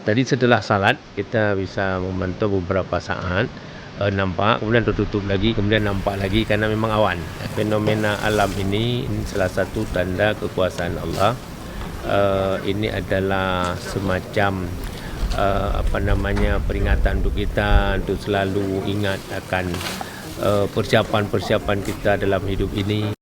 tadi setelah salat kita bisa memantau beberapa saat, nampak, kemudian tertutup lagi, kemudian nampak lagi karena memang awan. Fenomena alam ini salah satu tanda kekuasaan Allah. Ini adalah semacam peringatan untuk kita untuk selalu ingat akan persiapan-persiapan kita dalam hidup ini.